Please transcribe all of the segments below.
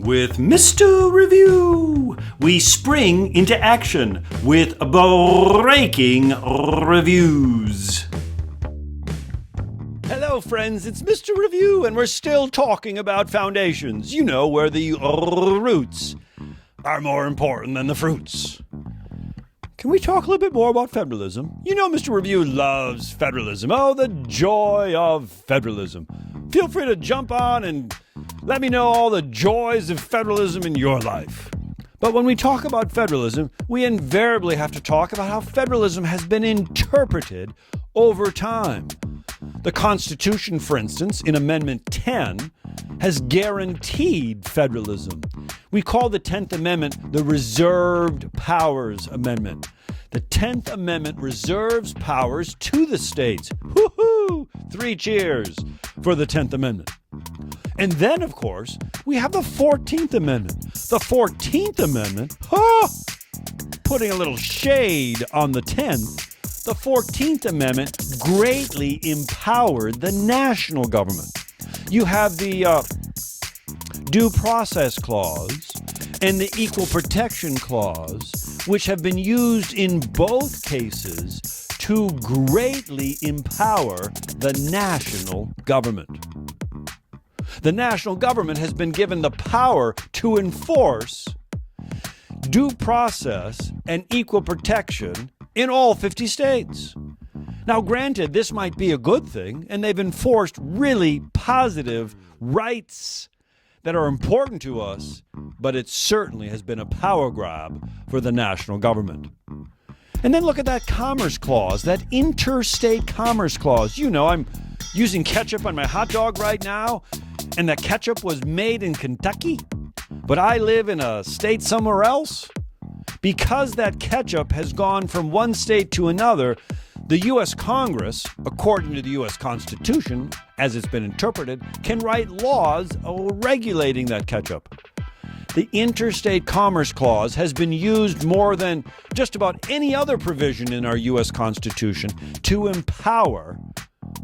With Mr. Review, we spring into action with breaking reviews. Hello, friends, it's Mr. Review, and we're still talking about foundations. You know, where the roots are more important than the fruits. Can we talk a little bit more about federalism? You know Mr. Review loves federalism. Oh, the joy of federalism. Feel free to jump on and let me know all the joys of federalism in your life. But when we talk about federalism, we invariably have to talk about how federalism has been interpreted over time. The Constitution, for instance, in Amendment 10, has guaranteed federalism. We call the 10th Amendment the Reserved Powers Amendment. The 10th Amendment reserves powers to the states. Woohoo! 3 cheers for the 10th Amendment. And then, of course, we have the 14th Amendment. The 14th Amendment, putting a little shade on the 10th, the 14th Amendment greatly empowered the national government. You have the Due Process Clause and the Equal Protection Clause, which have been used in both cases to greatly empower the national government. The national government has been given the power to enforce due process and equal protection in all 50 states. Now, granted, this might be a good thing, and they've enforced really positive rights that are important to us, but it certainly has been a power grab for the national government. And then look at that Commerce Clause, that Interstate Commerce Clause. You know, I'm using ketchup on my hot dog right now, and that ketchup was made in Kentucky, but I live in a state somewhere else. Because that ketchup has gone from one state to another, the U.S. Congress, according to the U.S. Constitution, as it's been interpreted, can write laws regulating that ketchup. The Interstate Commerce Clause has been used more than just about any other provision in our U.S. Constitution to empower,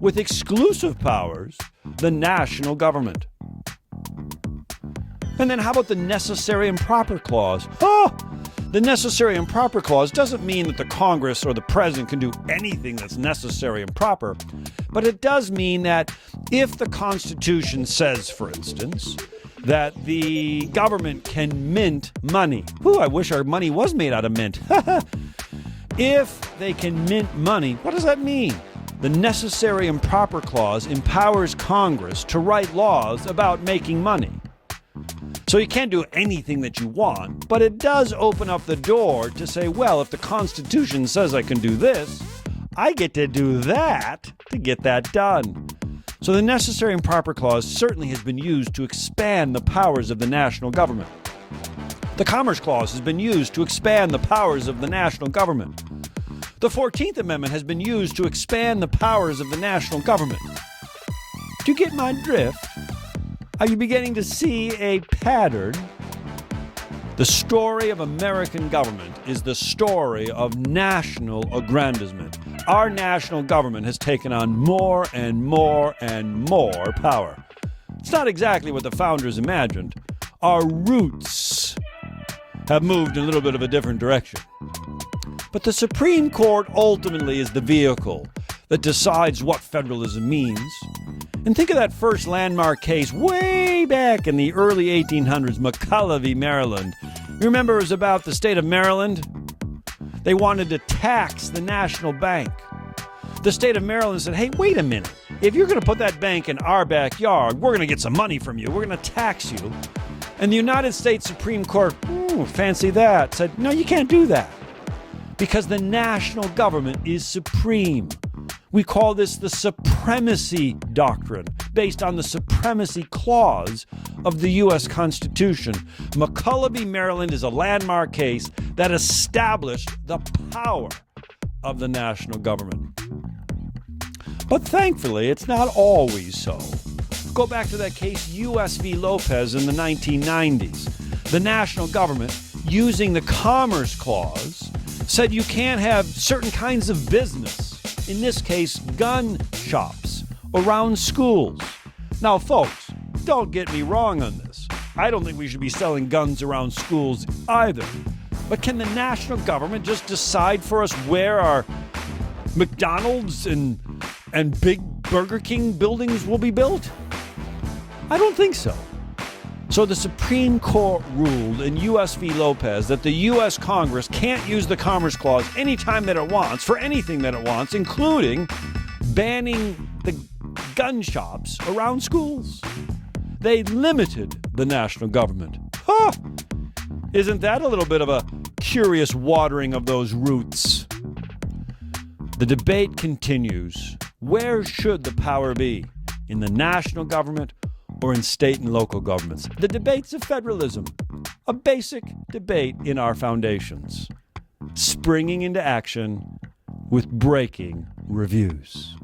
with exclusive powers, the national government. And then how about the Necessary and Proper Clause? The Necessary and Proper Clause doesn't mean that the Congress or the President can do anything that's necessary and proper, but it does mean that if the Constitution says, for instance, that the government can mint money. I wish our money was made out of mint. If they can mint money, what does that mean? The Necessary and Proper Clause empowers Congress to write laws about making money. So you can't do anything that you want, but it does open up the door to say, well, if the Constitution says I can do this, I get to do that to get that done. So the Necessary and Proper Clause certainly has been used to expand the powers of the national government. The Commerce Clause has been used to expand the powers of the national government. The 14th Amendment has been used to expand the powers of the national government. Do you get my drift? Are you beginning to see a pattern? The story of American government is the story of national aggrandizement. Our national government has taken on more and more and more power. It's not exactly what the founders imagined. Our roots have moved in a little bit of a different direction. But the Supreme Court ultimately is the vehicle that decides what federalism means. And think of that first landmark case way back in the early 1800s, McCulloch v. Maryland. You remember it was about the state of Maryland? They wanted to tax the national bank. The state of Maryland said, hey, wait a minute. If you're going to put that bank in our backyard, we're going to get some money from you. We're going to tax you. And the United States Supreme Court, fancy that, said, no, you can't do that. Because the national government is supreme. We call this the supremacy doctrine, based on the supremacy clause of the U.S. Constitution. McCulloch v. Maryland is a landmark case that established the power of the national government. But thankfully, it's not always so. Go back to that case U.S. v. Lopez in the 1990s. The national government, using the Commerce Clause, said you can't have certain kinds of business, in this case, gun shops, around schools. Now, folks, don't get me wrong on this. I don't think we should be selling guns around schools either. But can the national government just decide for us where our McDonald's and big Burger King buildings will be built? I don't think so. So the Supreme Court ruled in U.S. v. Lopez that the U.S. Congress can't use the Commerce Clause anytime that it wants for anything that it wants, including banning the gun shops around schools. They limited the national government. Huh! Isn't that a little bit of a curious watering of those roots? The debate continues. Where should the power be? In the national government or in state and local governments? The debates of federalism, a basic debate in our foundations, springing into action with breaking reviews.